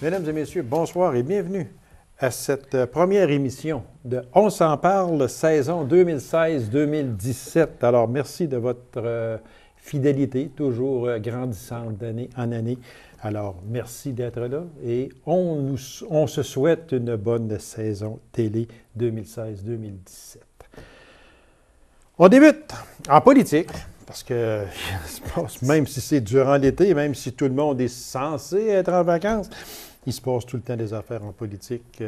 Mesdames et messieurs, bonsoir et bienvenue à cette première émission de On s'en parle, saison 2016-2017. Alors, merci de votre fidélité, toujours grandissante d'année en année. Alors, merci d'être là et on se souhaite une bonne saison télé 2016-2017. On débute en politique. Parce que, même si c'est durant l'été, même si tout le monde est censé être en vacances, il se passe tout le temps des affaires en politique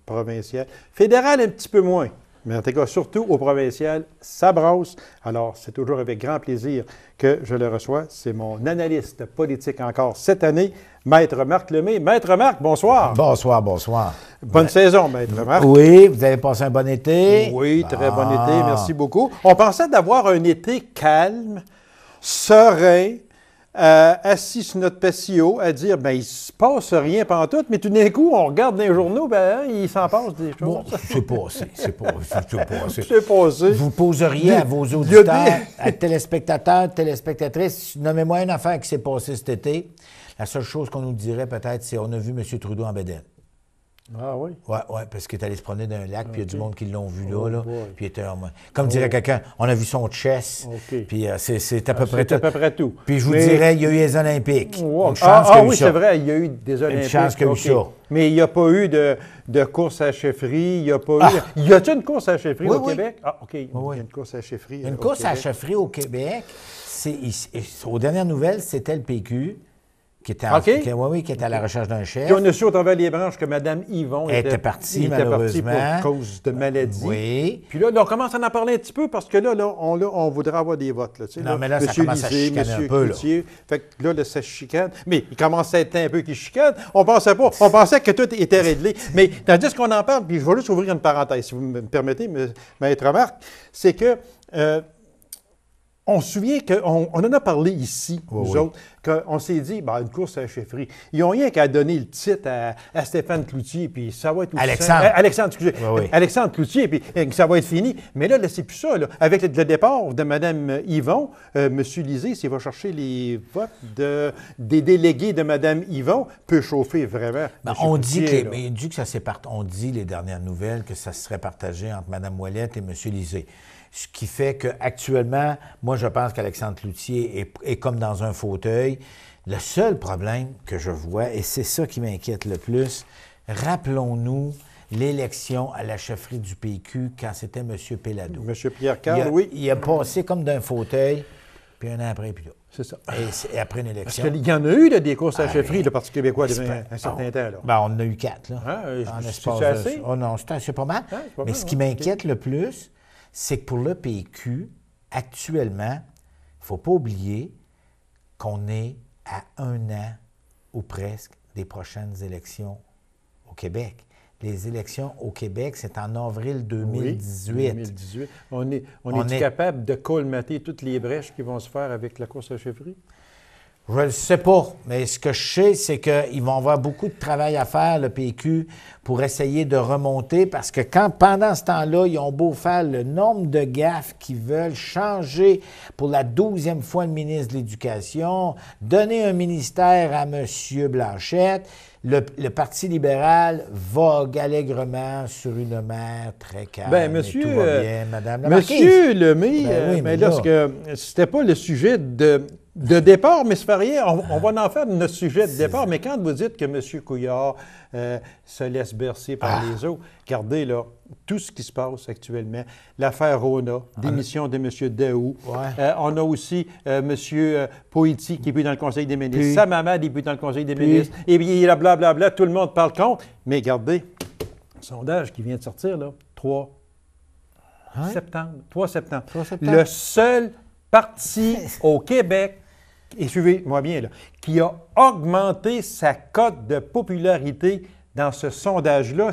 provinciale. Fédérale, un petit peu moins. Mais en tout cas, surtout au provincial, ça brasse. Alors, c'est toujours avec grand plaisir que je le reçois. C'est mon analyste politique encore cette année, Maître Marc Lemay. Maître Marc, bonsoir. Bonsoir, bonsoir. Bonne saison, Maître Marc. Oui, vous avez passé un bon été? Oui, très bon été, merci beaucoup. On pensait d'avoir un été calme, serein, assis sur notre patio à dire, bien, il ne se passe rien pantoute, mais tout d'un coup, on regarde dans les journaux, bien, il s'en passe des choses. Bon, c'est passé, c'est passé. C'est passé. Vous poseriez à vos auditeurs, à téléspectateurs, téléspectatrices, nommez-moi une affaire qui s'est passée cet été. La seule chose qu'on nous dirait peut-être, c'est on a vu M. Trudeau en bédaine. Ah oui? Oui, parce qu'il est allé se promener dans un lac, puis il y a du monde qui l'ont vu là. Puis il était, comme dirait quelqu'un, on a vu son chest, puis c'est à peu près tout. C'est à peu près tout. Puis je vous dirais, il y a eu les Olympiques. Wow. Une chance qu'il y a eu oui, ça. c'est vrai, il y a eu des Olympiques. Une chance qu'il y a eu ça. Mais il n'y a pas eu de course à chefferie, il n'y a pas eu... Y a-t-il une course à chefferie au Québec? Ah, OK, il y a une course à chefferie Une course à chefferie au Québec, aux dernières nouvelles, c'était le PQ qui était, qui était à la recherche d'un chef. Puis on a su au travers des branches que Mme Yvon était partie, malheureusement. Pour cause de maladie. Oui. Puis là, on commence à en parler un petit peu parce que là on voudrait avoir des votes. Là, non, mais là, ça commence à chicaner un peu. Cloutier, fait que là, ça chicane. Mais il commence à être un peu qui chicane. On pensait pas. On pensait que tout était réglé. Mais tandis qu'on en parle, puis je vais juste ouvrir une parenthèse, si vous me permettez, Maître Marc, c'est que... on se souvient qu'on en a parlé ici, nous autres, qu'on s'est dit, une course à la chefferie. Ils n'ont rien qu'à donner le titre à Stéphane Cloutier, puis ça va être aussi Alexandre, excusez. Alexandre Cloutier, puis ça va être fini. Mais là c'est plus ça. Là. Avec le départ de Mme Yvon, M. Lisée, s'il va chercher les votes des délégués de Mme Yvon, peut chauffer vraiment. On dit que ça s'est on dit, les dernières nouvelles, que ça serait partagé entre Mme Ouellette et M. Lisée. Ce qui fait qu'actuellement, moi, je pense qu'Alexandre Cloutier est comme dans un fauteuil. Le seul problème que je vois, et c'est ça qui m'inquiète le plus, rappelons-nous l'élection à la chefferie du PQ quand c'était M. Péladeau. M. Pierre Carl, oui. Il a passé comme d'un fauteuil, puis un an après, puis là. C'est ça. Et après une élection. Parce qu'il y en a eu des courses à la chefferie, le Parti québécois, depuis un certain temps. Là. On en a eu 4. Là, c'est assez? Oh non, c'est pas mal. Mais ce qui m'inquiète le plus, c'est que pour le PQ, actuellement, il ne faut pas oublier qu'on est à un an ou presque des prochaines élections au Québec. Les élections au Québec, c'est en avril 2018. Oui, 2018. On est capable de colmater toutes les brèches qui vont se faire avec la course à la chefferie? Je ne le sais pas, mais ce que je sais, c'est qu'ils vont avoir beaucoup de travail à faire, le PQ, pour essayer de remonter, parce que pendant ce temps-là, ils ont beau faire le nombre de gaffes qu'ils veulent, changer pour la 12e fois le ministre de l'Éducation, donner un ministère à M. Blanchette, le Parti libéral vogue allègrement sur une mer très calme. Monsieur, tout va bien, Madame la Marquise. Monsieur Lemay, mais là, c'était pas le sujet de départ, mais c'est pas rien. On va en faire notre sujet de départ. Mais quand vous dites que M. Couillard se laisse bercer par les eaux, regardez là, tout ce qui se passe actuellement, l'affaire Rona, démission de M. Daou. On a aussi M. Poitiers qui est plus dans le Conseil des ministres. Sa maman est plus dans le Conseil des ministres. Et puis, blablabla, tout le monde parle contre. Mais regardez, le sondage qui vient de sortir, là, 3 septembre. Le seul parti au Québec, et suivez-moi bien, là, qui a augmenté sa cote de popularité dans ce sondage-là,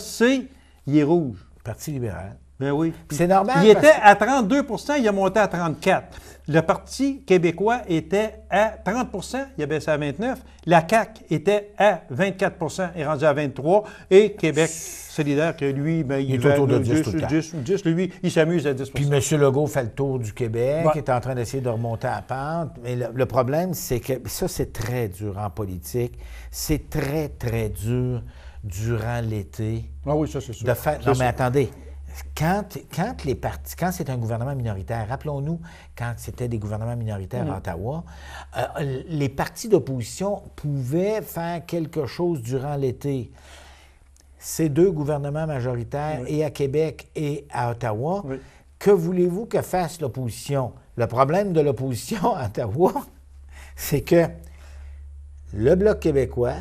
il est rouge. Parti libéral. Ben oui. C'est normal. Il était à 32 %, il a monté à 34 %. Le Parti québécois était à 30 %, il a baissé à 29 %. La CAQ était à 24 % est rendu à 23 %. Et Québec solidaire, que lui, ben, il est autour de 10 tout le temps. 10, lui, il s'amuse à 10 %. Puis M. Legault fait le tour du Québec, Ouais. il est en train d'essayer de remonter à la pente. Mais le problème, c'est que ça, c'est très dur en politique. C'est très, très dur durant l'été. Ah oui, ça, c'est sûr. De faire... C'est Non, sûr. mais attendez. Quand les partis, quand c'est un gouvernement minoritaire, rappelons-nous, quand c'était des gouvernements minoritaires à Ottawa, les partis d'opposition pouvaient faire quelque chose durant l'été. Ces deux gouvernements majoritaires, et à Québec et à Ottawa, que voulez-vous que fasse l'opposition? Le problème de l'opposition à Ottawa, c'est que le Bloc québécois,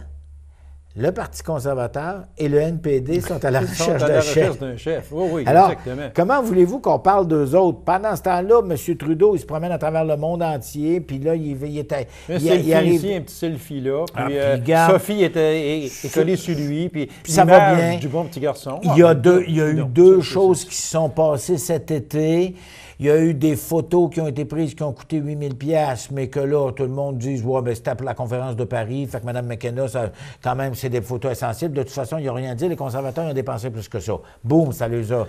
le Parti conservateur et le NPD sont à la recherche d'un chef. d'un chef. Oui, oui, Alors, exactement. comment voulez-vous qu'on parle d'eux autres? Pendant ce temps-là, M. Trudeau, il se promène à travers le monde entier, puis là, Un selfie ici, un petit selfie là. Puis, puis regarde, Sophie est collée sur lui, puis ça va l'image bien. du bon petit garçon. Il y a eu Non, deux ça, choses qui se sont passées cet été. Il y a eu des photos qui ont été prises qui ont coûté 8 000 $, mais que là, tout le monde dit, ouais, ben, c'était pour la conférence de Paris, fait que Mme McKenna, ça, quand même, c'est des photos essentielles. De toute façon, il n'y a rien à dire. Les conservateurs ont dépensé plus que ça. Boum, ça les a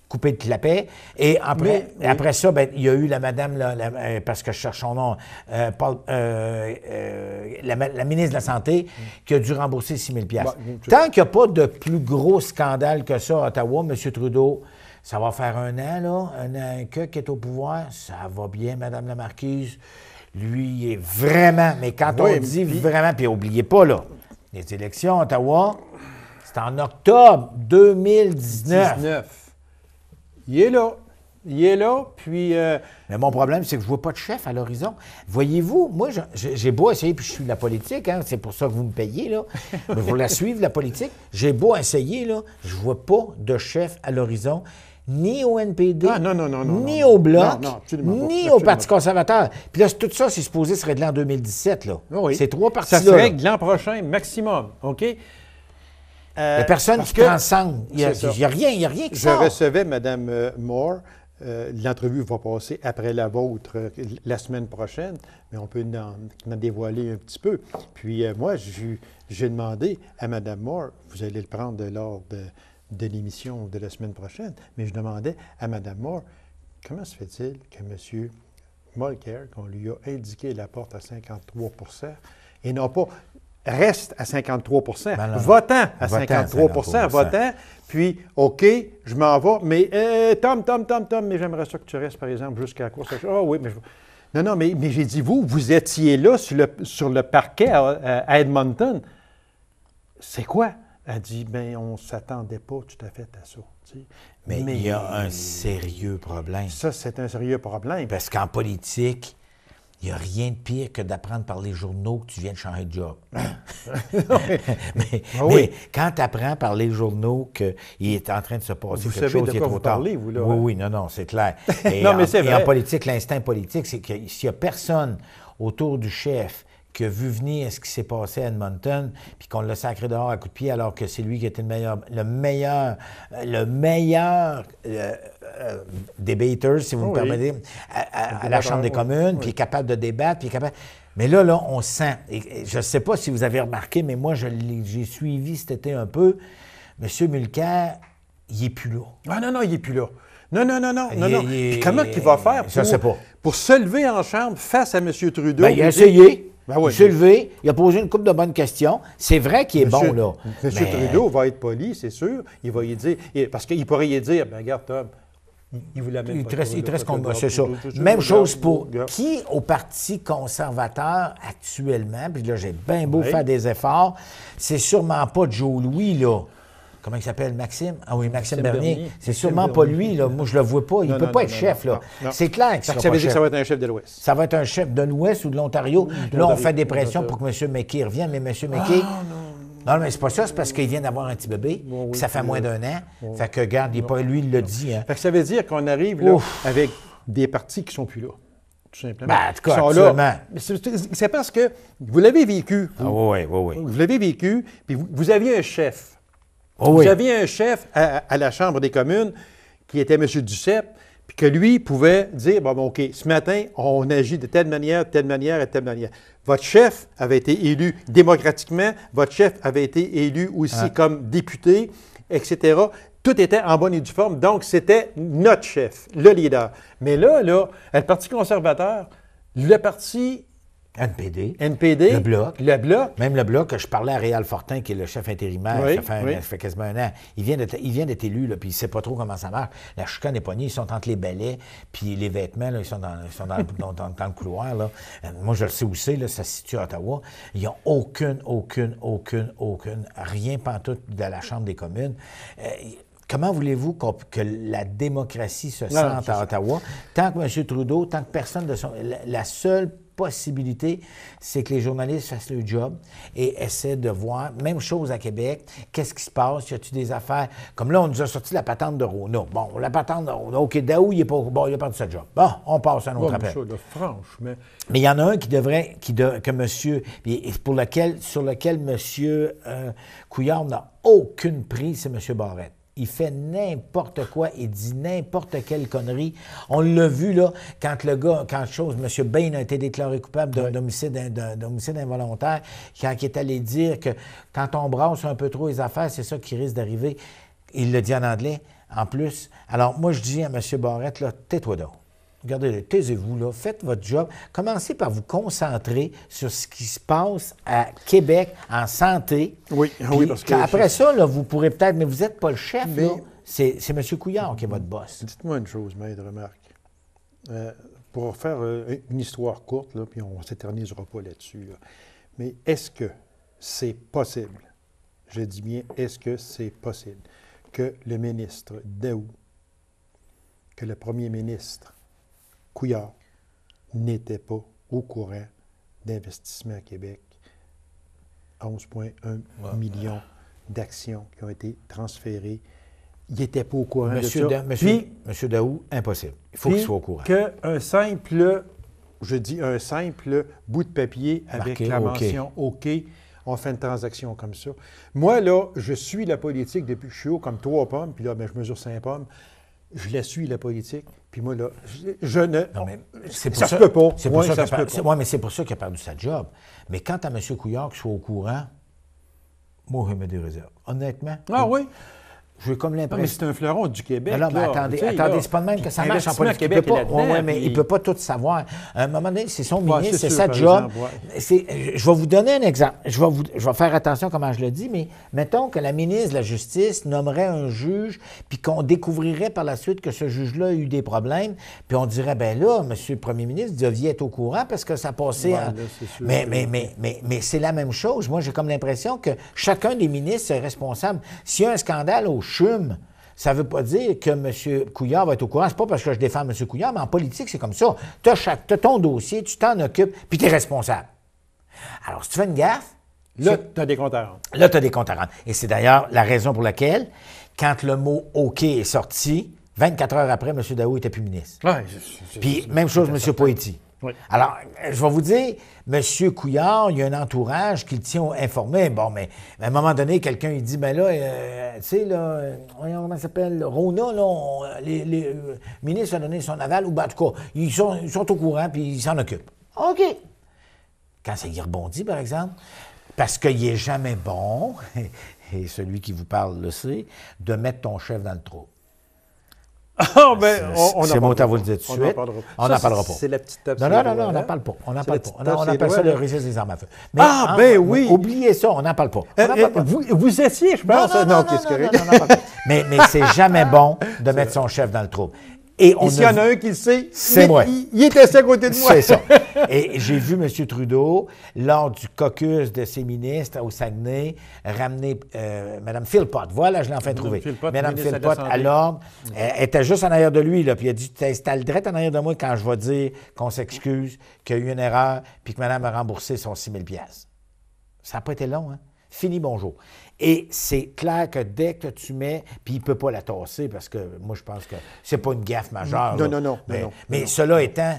coupés de clapet. Et après ça, ben, il y a eu la madame, parce que je cherche son nom, la ministre de la Santé, qui a dû rembourser 6 000 $. Tant qu'il n'y a pas de plus gros scandale que ça à Ottawa, M. Trudeau, ça va faire un an, là, qui est au pouvoir. Ça va bien, Mme la Marquise. Lui, il est vraiment, mais quand on dit vraiment, puis n'oubliez pas, là, les élections à Ottawa, c'est en octobre 2019. Il est là. Il est là, puis... Mais mon problème, c'est que je ne vois pas de chef à l'horizon. Voyez-vous, moi, j'ai beau essayer, puis je suis de la politique, hein, c'est pour ça que vous me payez, là. Mais pour la suivre, la politique, j'ai beau essayer, là, je ne vois pas de chef à l'horizon, ni au NPD, ni au Bloc, ni au Parti conservateur. Puis là, tout ça, c'est supposé se régler en 2017, là. Oui. Ces trois partis-là. Ça se règle l'an prochain, maximum, OK? Il n'y a personne qui transcende. Il n'y a rien qui sort. Je recevais Mme Moore. L'entrevue va passer après la vôtre la semaine prochaine, mais on peut en dévoiler un petit peu. Puis moi, j'ai demandé à Mme Moore, vous allez le prendre lors de l'émission de la semaine prochaine, mais je demandais à Mme Moore, comment se fait-il que M. Mulcair, qu'on lui a indiqué la porte à 53 % et non pas reste à 53 %, votant à 53 % votant, puis OK, je m'en vais, mais Tom, mais j'aimerais ça que tu restes, par exemple, jusqu'à la course. Ah oui, mais non, mais j'ai dit, vous étiez là sur le parquet à Edmonton. C'est quoi? Elle dit, bien, on ne s'attendait pas tout à fait à ça. Tu sais. Mais il y a un sérieux problème. Ça, c'est un sérieux problème. Parce qu'en politique, il n'y a rien de pire que d'apprendre par les journaux que tu viens de changer de job. mais quand tu apprends par les journaux qu'il est en train de se passer quelque chose, il est trop tard. Vous, là, oui, non, c'est clair. Et mais c'est vrai. Et en politique, l'instinct politique, c'est que s'il n'y a personne autour du chef qui a vu venir ce qui s'est passé à Edmonton, puis qu'on l'a sacré dehors à coups de pied, alors que c'est lui qui était le meilleur debater, si vous me permettez, à la Chambre des communes, puis capable de débattre, puis capable... Mais là, on sent, et je ne sais pas si vous avez remarqué, mais moi, j'ai suivi cet été un peu, M. Mulcair, il n'est plus là. Ah non, il n'est plus là. Non. Puis comment il va faire pour se lever en chambre face à M. Trudeau? Ben, il a essayé. Il s'est levé, il a posé une couple de bonnes questions. C'est vrai qu'il est bon, là. M. Trudeau va être poli, c'est sûr. Il va y dire... Parce qu'il pourrait y dire, bien, regarde, Tom, il vous l'amène pas. Il te reste comme... C'est ça. Même chose pour qui au Parti conservateur actuellement, puis là, j'ai bien beau faire des efforts, c'est sûrement pas Joe Louis, là. Comment il s'appelle, Maxime? Ah oui, Maxime Bernier. C'est sûrement pas lui, là. Moi, je le vois pas. Il ne peut pas être chef, là. C'est clair que ça veut dire que ça va être un chef de l'Ouest. Ça va être un chef de l'Ouest ou de l'Ontario. Là, on fait des pressions pour que M. McKay revienne, mais M. McKay... Non, mais c'est pas ça. C'est parce qu'il vient d'avoir un petit bébé, puis ça fait moins d'un an. Fait que, regarde, lui, il l'a dit. Hein. Fait que ça veut dire qu'on arrive là, avec des partis qui sont plus là. Tout simplement. Ben, en tout cas, absolument. C'est parce que vous l'avez vécu. Oui. Vous l'avez vécu, puis vous aviez un chef. Oh, vous aviez un chef à la Chambre des communes qui était M. Duceppe, puis que lui pouvait dire, bon, OK, ce matin, on agit de telle manière et telle manière. Votre chef avait été élu démocratiquement, votre chef avait été élu aussi comme député, etc. Tout était en bonne et due forme, donc c'était notre chef, le leader. Mais là, le Parti conservateur, le Parti NPD, le Bloc, même le Bloc, que je parlais à Réal Fortin, qui est le chef intérimaire, ça fait quasiment un an, il vient d'être élu, là, puis il ne sait pas trop comment ça marche. La chicane est poignée, ils sont entre les balais, puis les vêtements, là, ils sont dans le couloir. Là. Moi, je le sais où c'est, là, ça se situe à Ottawa. Ils n'ont aucune, rien pantoute de la Chambre des communes. Comment voulez-vous que la démocratie se sente à Ottawa? Tant que M. Trudeau, tant que personne de son... La seule possibilité, c'est que les journalistes fassent le job et essaient de voir, même chose à Québec, qu'est-ce qui se passe, y a-t-il des affaires? Comme là, on nous a sorti la patente de Rona. Bon, la patente de Rona, OK, Daou, il a perdu sa job. Bon, on passe à un autre appel. Franchement. Mais il y en a un sur lequel M. Couillard n'a aucune prise, c'est M. Barrette. Il fait n'importe quoi, il dit n'importe quelle connerie. On l'a vu, là, quand M. Bain a été déclaré coupable d'homicide involontaire, quand il est allé dire que quand on brasse un peu trop les affaires, c'est ça qui risque d'arriver. Il le dit en anglais, en plus. Alors, moi, je dis à M. Barrette, là, tais-toi donc. Regardez, taisez-vous, là, faites votre job. Commencez par vous concentrer sur ce qui se passe à Québec en santé. Oui, parce que... Après ça, là, vous pourrez peut-être... Mais vous n'êtes pas le chef, là. C'est M. Couillard qui est votre boss. Dites-moi une chose, Maître Marc. Pour faire une histoire courte, là, puis on ne s'éternisera pas là-dessus, là. Mais est-ce que c'est possible, je dis bien, est-ce que c'est possible que le ministre Daou, que le premier ministre Couillard n'était pas au courant d'investissement à Québec. 11,1 millions d'actions qui ont été transférées. Il n'était pas au courant de ça. M. Daou, impossible. Il faut qu'il soit au courant. Un simple bout de papier avec la mention OK, on fait une transaction comme ça. Moi, là, je suis la politique depuis que je suis haut comme 3 pommes, puis là, je mesure 5 pommes. Je la suis, la politique. Puis moi, là, je ne... Non, mais ça se peut pas. Oui, mais c'est pour ça qu'il a perdu sa job. Mais quant à M. Couillard qui soit au courant, moi, je me des réserves. Honnêtement. Ah oui? J'ai comme l'impression... Mais c'est un fleuron du Québec. Non, mais attendez, c'est pas de même que ça marche en politique. Il ne peut pas tout savoir. À un moment donné, c'est son ministre, c'est sa job. Je vais vous donner un exemple. Je vais faire attention comment je le dis, mais mettons que la ministre de la Justice nommerait un juge, puis qu'on découvrirait par la suite que ce juge-là a eu des problèmes, puis on dirait, bien là, M. le premier ministre, vous deviez être au courant parce que ça passait... Mais c'est la même chose. Moi, j'ai comme l'impression que chacun des ministres est responsable. S'il y a un scandale au CHUM, ça ne veut pas dire que M. Couillard va être au courant. C'est pas parce que je défends M. Couillard, mais en politique, c'est comme ça. Tu as ton dossier, tu t'en occupes, puis tu es responsable. Alors, si tu fais une gaffe... Là, tu as des comptes à rendre. Là, tu as des comptes à rendre. Et c'est d'ailleurs la raison pour laquelle, quand le mot « OK » est sorti, 24 heures après, M. Daou n'était plus ministre. Puis, même chose, M. Poitiers. Oui. Alors, je vais vous dire, M. Couillard, il y a un entourage qui le tient informé. Bon, mais à un moment donné, quelqu'un, il dit, ben là, tu sais, là, comment ça s'appelle, Rona, là, les ministres ont donné son aval, ou ben, en tout cas, ils sont au courant, puis ils s'en occupent. OK. Quand ça y rebondit, par exemple, parce qu'il n'est jamais bon, et celui qui vous parle le sait, de mettre ton chef dans le trou. Ah, ben, c'est bon, à vous le dire tout de suite. On n'en parlera pas. C'est la petite tape. Non, on n'en parle pas. On appelle ça le registre des armes à feu. Mais oui. Oubliez ça, on n'en parle pas. Vous étiez, je pense. Non, mais c'est jamais bon de mettre son chef dans le trou. Et s'il y en a un qui le sait, c'est moi. Il est assis à côté de moi. C'est ça. Et j'ai vu M. Trudeau, lors du caucus de ses ministres au Saguenay, ramener Mme Philpott. Voilà, je l'ai enfin trouvé. Mme Philpott, à l'ordre, elle était juste en arrière de lui, là, puis il a dit, tu t'installes direct en arrière de moi quand je vais dire qu'on s'excuse, qu'il y a eu une erreur, puis que Mme a remboursé son 6 000 $. Ça n'a pas été long, hein? Fini, bonjour. Et c'est clair que dès que tu mets, puis il ne peut pas la tasser parce que moi, je pense que c'est pas une gaffe majeure. Non. Mais cela étant,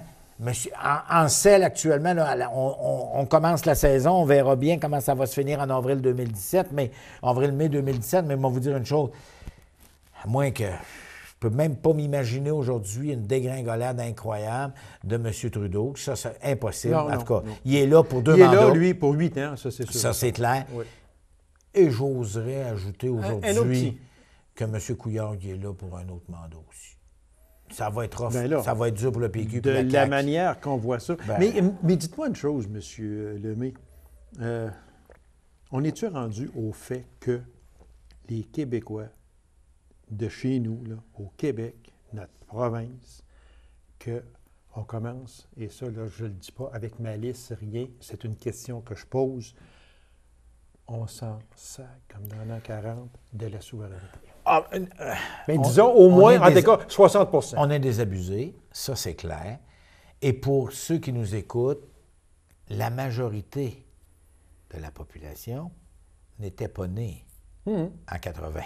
en selle actuellement, là, on commence la saison, on verra bien comment ça va se finir en avril 2017, mais avril-mai 2017, mais moi, vous dire une chose, à moins que peux même pas m'imaginer aujourd'hui une dégringolade incroyable de M. Trudeau. Ça, c'est impossible. Non, en tout cas, non. il est là pour 2 Il est mandats. là, lui, pour 8 ans, ça, c'est sûr. Ça, c'est clair. Oui. Et j'oserais ajouter Un autre aujourd'hui petit. que M. Couillard il est là pour un autre mandat aussi. Ça va être rough. Ben là, ça va être dur pour le PQ. De puis la CAQ. manière qu'on voit ça. Ben- Mais dites-moi une chose, M. Lemay. On est-tu rendu au fait que les Québécois de chez nous, là, au Québec, notre province, qu'on commence, et ça, là, je ne le dis pas avec malice, rien, c'est une question que je pose, on s'en sac, comme dans l'an 40, de la souveraineté. Mais disons au moins, en tout cas, 60 On est désabusés, ça c'est clair. Et pour ceux qui nous écoutent, la majorité de la population n'était pas née en 80,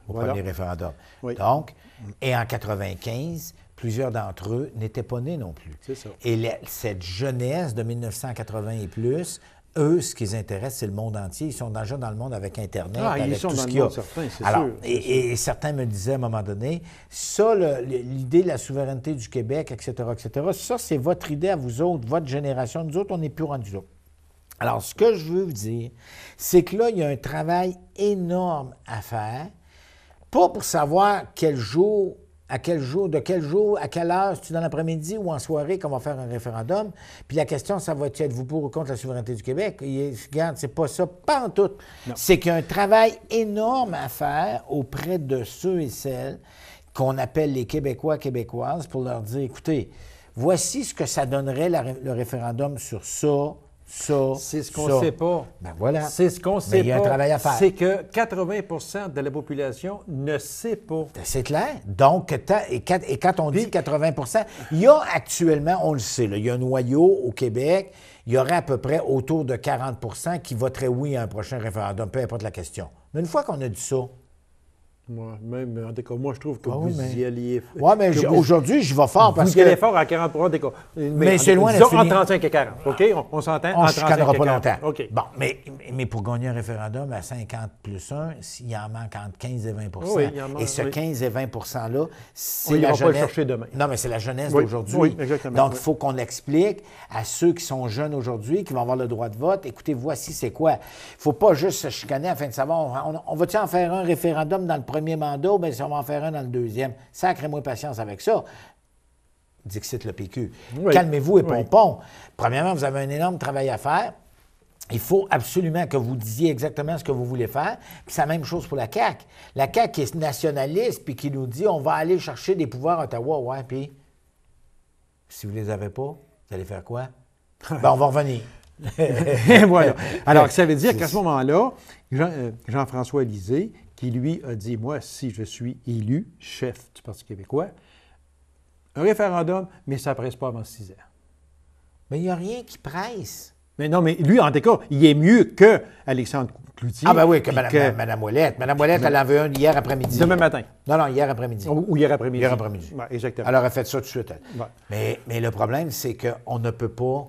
au Voilà. premier référendum. Oui. Donc, et en 95, plusieurs d'entre eux n'étaient pas nés non plus. C'est ça. Et cette jeunesse de 1980 et plus, eux, ce qui les intéresse, c'est le monde entier. Ils sont déjà dans le monde avec Internet, Ah, ils avec sont tout dans ce le qu'il y a. monde, certains, c'est Alors, sûr, c'est et certains me disaient à un moment donné, ça, l'idée de la souveraineté du Québec, etc., ça, c'est votre idée à vous autres, votre génération. Nous autres, on n'est plus rendus là. Alors, ce que je veux vous dire, c'est que là, il y a un travail énorme à faire, pas pour savoir de quel jour, à quelle heure, c'est-tu dans l'après-midi ou en soirée qu'on va faire un référendum. Puis la question, ça va être, êtes-vous pour ou contre la souveraineté du Québec? Regarde, c'est pas ça, pas en tout. C'est qu'il y a un travail énorme à faire auprès de ceux et celles qu'on appelle les Québécois, Québécoises, pour leur dire, écoutez, voici ce que ça donnerait le référendum sur ça, ça, C'est ce qu'on ça. ne sait pas. Ben voilà. C'est ce qu'on ne Mais sait pas. il y a un travail à faire. C'est que 80 de la population ne sait pas. C'est clair. Donc, et quand on dit 80 il y a actuellement, on le sait, là, il y a un noyau au Québec, il y aurait à peu près autour de 40 qui voteraient oui à un prochain référendum, peu importe la question. Mais une fois qu'on a dit ça, Moi, même, en tout cas, moi, je trouve que Ah oui, vous mais- y alliez... oui, mais que vous- aujourd'hui, je vais fort parce Vous y allez que fort à 40 en tout cas. Mais c'est loin d'être disons fini. entre 35 et 40, OK? On s'entend? on ne Entre 35 chicanera et pas 40. longtemps. OK. Bon, mais pour gagner un référendum à 50 plus 1, il en manque entre 15 et 20 Oui, il en manque, Et ce oui. 15 et 20 %-là, c'est On la ira pas le jeunesse. chercher demain. Non, mais c'est la jeunesse Oui, d'aujourd'hui. oui, exactement, Donc, il oui. faut qu'on explique à ceux qui sont jeunes aujourd'hui, qui vont avoir le droit de vote, écoutez, voici c'est quoi. Il ne faut pas juste se chicaner afin de savoir, on va-tu en faire un référendum dans le premier mandat ou bien si on va en faire un dans le deuxième? Sacrez-moi patience avec ça. Dixit le PQ. Oui. Calmez-vous et Oui. pompons. Premièrement, vous avez un énorme travail à faire. Il faut absolument que vous disiez exactement ce que vous voulez faire. Puis c'est la même chose pour la CAQ. La CAQ qui est nationaliste puis qui nous dit on va aller chercher des pouvoirs à Ottawa. Ouais, puis si vous ne les avez pas, vous allez faire quoi? Ben, on va revenir. Et voilà. Alors, ça veut dire qu'à ce moment-là, Jean-François Lisée, qui lui a dit, moi, si je suis élu chef du Parti québécois, un référendum, mais ça ne presse pas avant 6 ans. Mais il n'y a rien qui presse. Mais non, mais lui, en tout cas, il est mieux que Alexandre Cloutier. Ah ben oui, que puis Mme Ouellette. Mme Ouellette, elle en veut un hier après-midi. Demain matin. Non, hier après-midi. Ou hier après-midi. Hier après-midi. Ouais, exactement. Elle aurait fait ça tout de suite, elle. Ouais. Mais le problème, c'est qu'on ne peut pas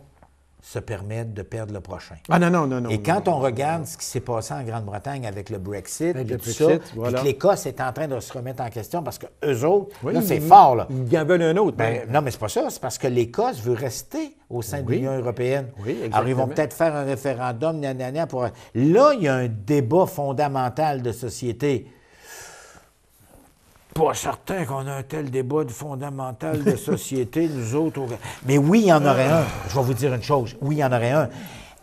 se permettre de perdre le prochain. Ah non, non, non, non. Et quand on regarde ce qui s'est passé en Grande-Bretagne avec le Brexit, Avec et le tout Brexit, ça, voilà. puis que l'Écosse est en train de se remettre en question parce qu'eux autres, Oui, là, c'est fort, là. Ils en veulent un autre. Ben, non, mais c'est pas ça. C'est parce que l'Écosse veut rester au sein de Oui. l'Union européenne. Oui, Alors, ils vont exactement. peut-être faire un référendum, pour... Là, il y a un débat fondamental de société. Pas certain qu'on a un tel débat fondamental de société, nous autres. Mais oui, il y en aurait un. Je vais vous dire une chose. Oui, il y en aurait un.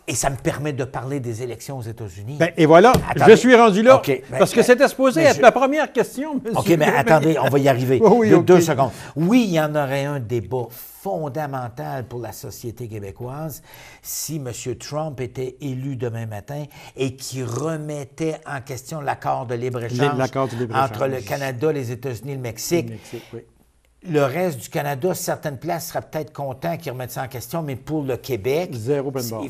Et ça me permet de parler des élections aux États-Unis. Ben, et voilà, Attendez. je suis rendu là. OK, ben, parce que c'était supposé mais être ma première question, monsieur. OK, mais attendez, on va y arriver. Oui, OK. 2 secondes. Oui, il y en aurait un débat fondamental pour la société québécoise si M. Trump était élu demain matin et qui remettait en question l'accord de libre-échange L'accord de libre-échange. entre le Canada, les États-Unis et le Mexique. Le Mexique, oui. Le reste du Canada, certaines places seraient peut-être contents qu'ils remettent ça en question, mais pour le Québec, Zéro peine barre.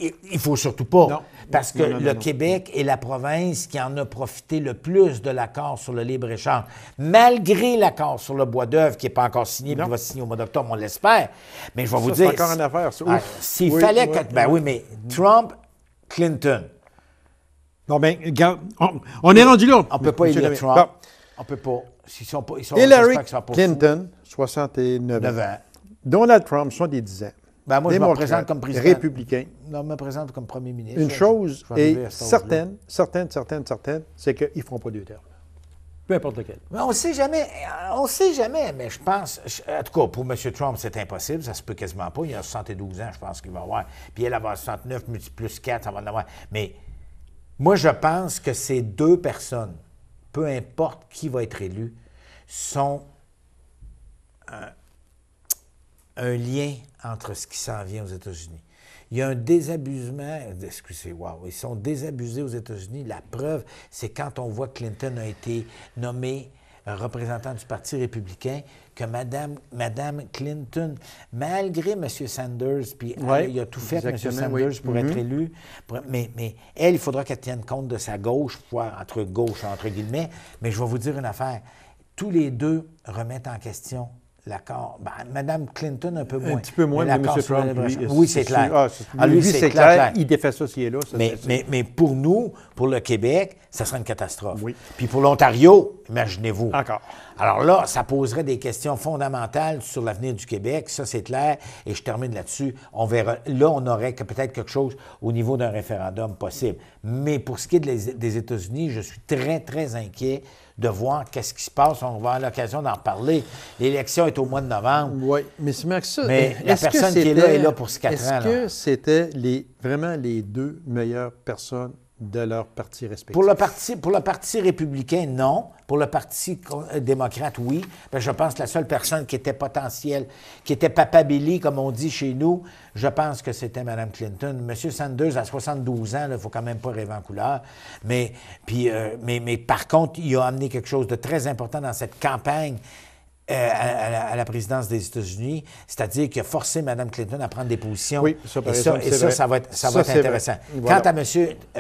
il faut surtout pas. Non. Parce que Non, non, non, le non. Québec est la province qui en a profité le plus de l'accord sur le libre-échange. Malgré l'accord sur le bois d'œuvre qui n'est pas encore signé, mais qui va se signer au mois d'octobre, on l'espère. Mais je vais vous Ça, dire... c'est encore une affaire, ça. Ah, Ouf. S'il Oui, fallait oui, que... Ben oui, mais Trump, Clinton, Bon, bien, regarde, on est rendu là. on ne peut pas Monsieur élire Lemay. Trump. Bon. On ne peut pas. Ils sont pas, Hillary j'espère qu'ils sont pas Clinton, 69 fous. 9 ans. ans. Donald Trump, 70 ans. Ben, moi, je me Démocrate, présente comme président. républicain. Non, je me présente comme premier ministre. Une chose je vais arriver est à cet âge-là. certaine, c'est qu'ils ne feront pas 2 termes. Peu importe lequel. Mais on ne sait jamais, mais je pense, en tout cas, pour M. Trump, c'est impossible, ça se peut quasiment pas. Il a 72 ans, je pense qu'il va avoir. Puis elle va avoir 69, plus 4, ça va en avoir. Mais moi, je pense que ces deux personnes, peu importe qui va être élu, sont un lien entre ce qui s'en vient aux États-Unis. Il y a un désabusement, excusez, wow, ils sont désabusés aux États-Unis. La preuve, c'est quand on voit que Clinton a été nommé représentant du Parti républicain, que Mme Clinton, malgré M. Sanders, puis il a tout fait, M. Sanders, pour être élu, mais elle, il faudra qu'elle tienne compte de sa gauche, entre guillemets, mais je vais vous dire une affaire. Tous les deux remettent en question l'accord. Mme Clinton, un peu moins. Un petit peu moins, mais M. Trump, oui, c'est clair. Lui, c'est clair. Il défait ça, s'il est là. Mais pour nous, pour le Québec, ça serait une catastrophe. Oui. Puis pour l'Ontario, imaginez-vous. Encore. Alors là, ça poserait des questions fondamentales sur l'avenir du Québec. Ça, c'est clair. Et je termine là-dessus. On verra. Là, on aurait peut-être quelque chose au niveau d'un référendum possible. Mais pour ce qui est des États-Unis, je suis très, très inquiet de voir qu'est-ce qui se passe. On va avoir l'occasion d'en reparler. L'élection est au mois de novembre. Oui, mais c'est ça. Mais la personne qui est là pour 4 ans. Est-ce que c'était vraiment les deux meilleures personnes de leur parti respectif? Pour le parti républicain, non. Pour le Parti démocrate, oui. Ben, je pense que la seule personne qui était potentielle, qui était papabili, comme on dit chez nous, je pense que c'était Mme Clinton. M. Sanders, à 72 ans, il ne faut quand même pas rêver en couleur. Mais par contre, il a amené quelque chose de très important dans cette campagne à la présidence des États-Unis, c'est-à-dire qu'il a forcé Mme Clinton à prendre des positions. Oui, ça va être intéressant. Voilà. Quant à M.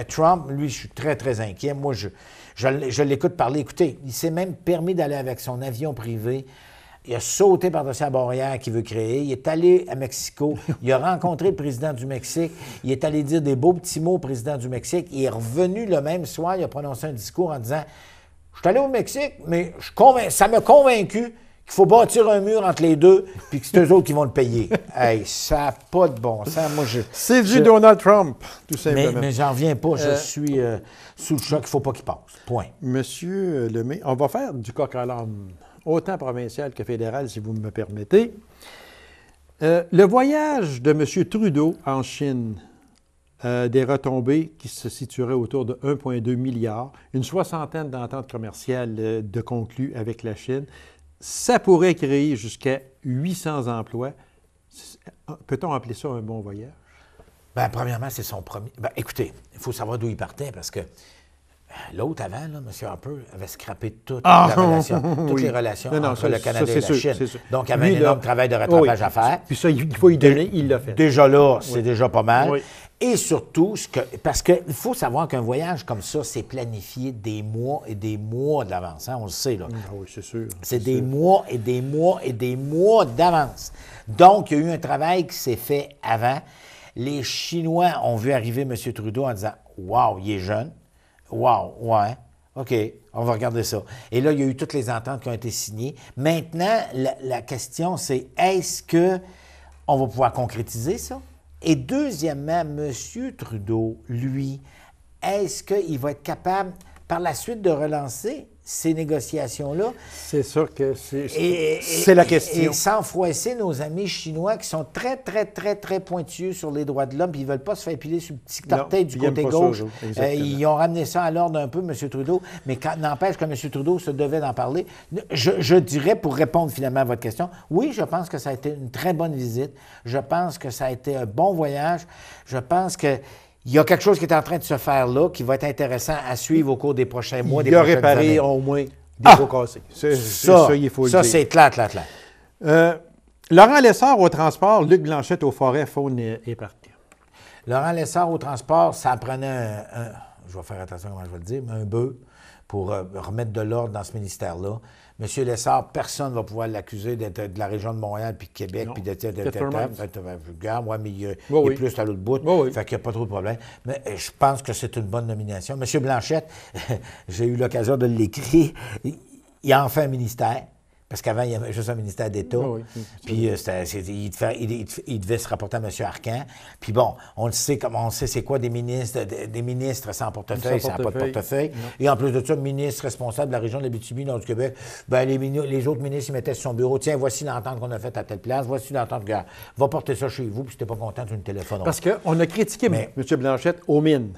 Trump, lui, je suis très, très inquiet. Moi, je l'écoute parler. Écoutez, il s'est même permis d'aller avec son avion privé. Il a sauté par-dessus la barrière qu'il veut créer. Il est allé à Mexico. Il a rencontré le président du Mexique. Il est allé dire des beaux petits mots au président du Mexique. Il est revenu le même soir. Il a prononcé un discours en disant « Je suis allé au Mexique, mais ça m'a convaincu qu'il faut bâtir un mur entre les deux, puis que c'est eux autres qui vont le payer. » Hey, ça n'a pas de bon sens. Moi, c'est du Donald Trump, tout simplement. Mais j'en reviens pas. Je suis sous le choc. Il ne faut pas qu'il passe. Point. Monsieur Lemay, on va faire du coq à l'âne, autant provincial que fédéral, si vous me permettez. Le voyage de M. Trudeau en Chine, des retombées qui se situeraient autour de 1,2 milliard, une soixantaine d'ententes commerciales de conclues avec la Chine, ça pourrait créer jusqu'à 800 emplois. Peut-on appeler ça un bon voyage? Bien, premièrement, c'est son premier. Bien, écoutez, il faut savoir d'où il partait parce que l'autre avant, là, M. Harper, avait scrappé toutes les relations entre le Canada et la Chine. Donc, il y avait un énorme travail de rattrapage à faire. Puis ça, il faut y donner, il l'a fait. Déjà là, c'est déjà pas mal. Oui. Et surtout, parce qu'il faut savoir qu'un voyage comme ça, c'est planifié des mois et des mois d'avance. Hein? On le sait, là. Ah oui, c'est sûr. C'est des mois et des mois et des mois d'avance. Donc, il y a eu un travail qui s'est fait avant. Les Chinois ont vu arriver M. Trudeau en disant « Wow, il est jeune. Wow, ouais. OK, on va regarder ça. » Et là, il y a eu toutes les ententes qui ont été signées. Maintenant, la question, c'est est-ce qu'on va pouvoir concrétiser ça? Et deuxièmement, M. Trudeau, lui, est-ce qu'il va être capable, par la suite, de relancer ces négociations-là? C'est sûr que c'est la question. Et sans froisser nos amis chinois qui sont très, très, très, très pointueux sur les droits de l'homme, puis ils ne veulent pas se faire piler sur le petit orteil du côté gauche. Ils ont ramené ça à l'ordre un peu, M. Trudeau, mais n'empêche que M. Trudeau se devait d'en parler. Je dirais, pour répondre finalement à votre question, oui, je pense que ça a été une très bonne visite. Je pense que ça a été un bon voyage. Je pense que il y a quelque chose qui est en train de se faire là, qui va être intéressant à suivre au cours des prochains mois, des prochaines années. Il a réparé au moins des pots cassés. Ça, il faut le dire. Ça, c'est clair. Laurent Lessard au transport, Luc Blanchette aux forêts, faune et parc. Laurent Lessard au transport, ça prenait je vais faire attention à comment je vais le dire, mais un bœuf pour remettre de l'ordre dans ce ministère-là. M. Lessard, personne ne va pouvoir l'accuser d'être de la région de Montréal puis de Québec puis d'être moi, mais il est plus à l'autre bout. Fait qu'il n'y a pas trop de problème. Mais je pense que c'est une bonne nomination. M. Blanchette, j'ai eu l'occasion de l'écrire. il a enfin un ministère. Parce qu'avant, il y avait juste un ministère d'État. Oui, Puis il devait se rapporter à M. Arcan. Puis bon, on le sait, comme on sait, c'est quoi des ministres sans portefeuille, ça n'a pas de portefeuille. Non. Et en plus de ça, ministre responsable de la région de l'Abitibi, nord du Québec, ben les autres ministres, ils mettaient sur son bureau. Tiens, voici l'entente qu'on a faite à telle place, voici l'entente que. Va porter ça chez vous, puis si t'es pas content, tu nous téléphones. Parce qu'on a critiqué M. Blanchette aux mines.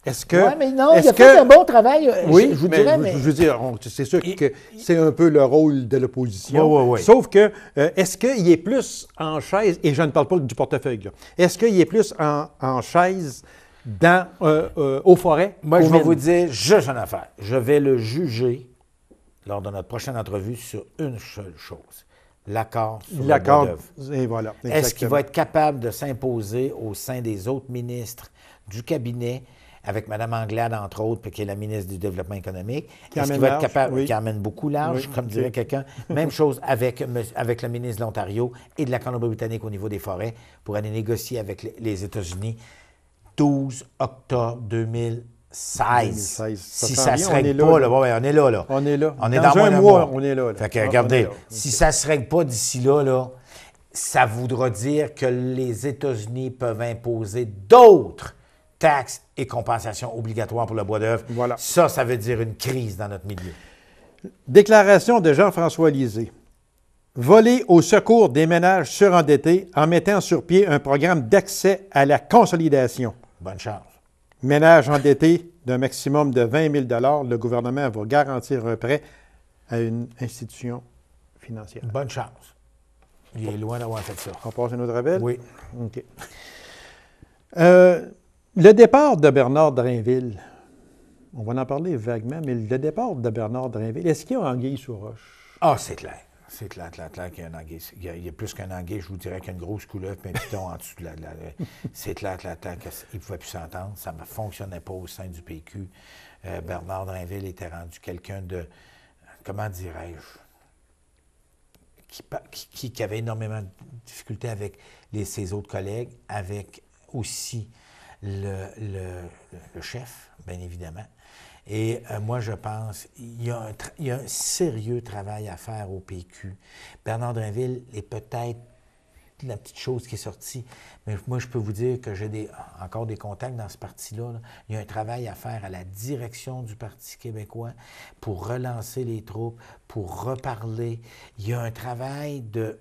Est-ce que. Oui, mais non, il a fait un bon travail. Oui, je vous dirais, mais. Je veux dire, c'est sûr que c'est un peu le rôle de l'opposition. Oui. Sauf que, est-ce qu'il est plus en chaise, et je ne parle pas du portefeuille, là, est-ce qu'il est plus en chaise aux forêts? Moi, je vais vous dire juste une affaire. Je vais le juger lors de notre prochaine entrevue sur une seule chose. L'accord sur le bois d'œuvre. Et voilà. Est-ce qu'il va être capable de s'imposer au sein des autres ministres du cabinet, avec Mme Anglade, entre autres, puis qui est la ministre du Développement économique? Est-ce qu'il va être capable, qui amène beaucoup large, comme dirait quelqu'un? Même chose avec le ministre de l'Ontario et de la Colombie-Britannique au niveau des forêts pour aller négocier avec les États-Unis. 12 octobre 2016. Si ça ne se règle pas, là, on est là. On est là. On est dans un mois, on est là. Fait que, regardez, si ça ne se règle pas d'ici là, ça voudra dire que les États-Unis peuvent imposer d'autres taxes et compensations obligatoires pour le bois d'œuvre. Voilà. Ça veut dire une crise dans notre milieu. Déclaration de Jean-François Lisée. Voler au secours des ménages surendettés en mettant sur pied un programme d'accès à la consolidation. Bonne chance. Ménages endettés d'un maximum de 20 000 $ le gouvernement va garantir un prêt à une institution financière. Bonne chance. Il est loin d'avoir fait ça. On passe à notre appel? Oui. OK. Le départ de Bernard Drainville, on va en parler vaguement, mais le départ de Bernard Drainville, est-ce qu'il y a anguille sous roche? Ah, c'est clair. C'est clair qu'il y a un anguille. Il y a plus qu'un anguille, je vous dirais qu'il y a une grosse couleuvre et un piton en dessous de c'est clair qu'il ne pouvait plus s'entendre. Ça ne fonctionnait pas au sein du PQ. Bernard Drainville était rendu quelqu'un de, comment dirais-je, qui avait énormément de difficultés avec ses autres collègues, avec aussi le chef, bien évidemment. Et moi, je pense qu'il y a un sérieux travail à faire au PQ. Bernard Drainville est peut-être la petite chose qui est sortie, mais moi, je peux vous dire que j'ai encore des contacts dans ce parti-là. Là. Il y a un travail à faire à la direction du Parti québécois pour relancer les troupes, pour reparler. Il y a un travail de...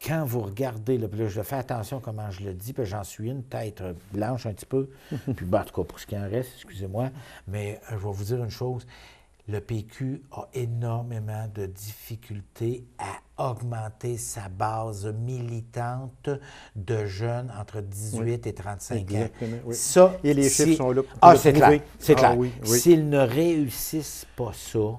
Quand vous regardez, là, je fais attention comment je le dis, puis j'en suis une tête blanche un petit peu, puis en tout cas, pour ce qui en reste, excusez-moi, mais je vais vous dire une chose, le PQ a énormément de difficultés à augmenter sa base militante de jeunes entre 18 et 35 ans. Oui. Ça, et les chiffres sont là. C'est clair, c'est clair. Oui. S'ils ne réussissent pas ça,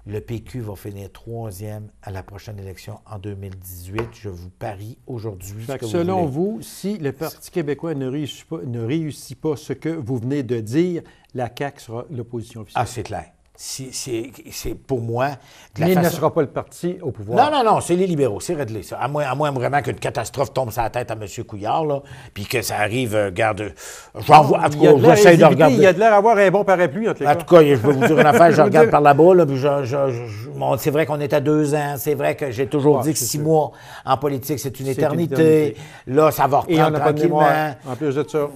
le PQ va finir 3e à la prochaine élection en 2018. Je vous parie aujourd'hui. Selon vous, si le Parti québécois ne réussit pas ce que vous venez de dire, la CAQ sera l'opposition officielle. Ah, c'est clair. C'est pour moi... Mais il ne sera pas le parti au pouvoir. Non, c'est les libéraux, c'est réglé ça. À moins vraiment qu'une catastrophe tombe sur la tête à M. Couillard, là, puis que ça arrive, regarde... j'essaie de regarder. Il y a de l'air d'avoir un bon parapluie, en tout cas. En tout cas, je vais vous dire une affaire, je regarde par là-bas, là, puis c'est vrai qu'on est à 2 ans, c'est vrai que j'ai toujours dit que 6 mois en politique, c'est une éternité. Là, ça va reprendre tranquillement. En plus de ça.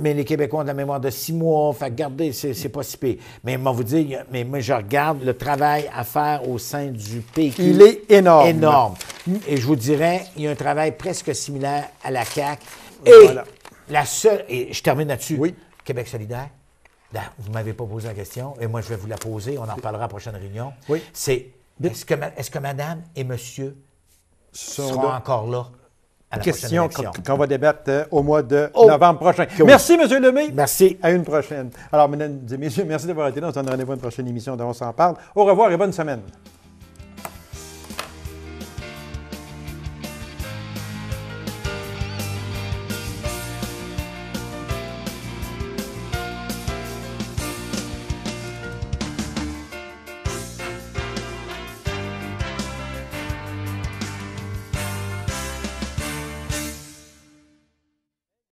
Mais les Québécois ont de la mémoire de 6 mois, fait que regardez, c'est pas si pire. Mais moi, vous dire, moi, je regarde le travail à faire au sein du PQ. Il est énorme. Et je vous dirais, il y a un travail presque similaire à la CAQ. Et la seule, et je termine là-dessus, Québec solidaire, vous ne m'avez pas posé la question, et moi, je vais vous la poser, on en reparlera à la prochaine réunion. Oui. C'est, est-ce que madame et monsieur seront encore là? Question qu'on va débattre au mois de novembre prochain. Merci, M. Lemay. Merci. À une prochaine. Alors, mesdames et messieurs, merci d'avoir été là. On se donne rendez-vous à une prochaine émission de On s'en parle. Au revoir et bonne semaine.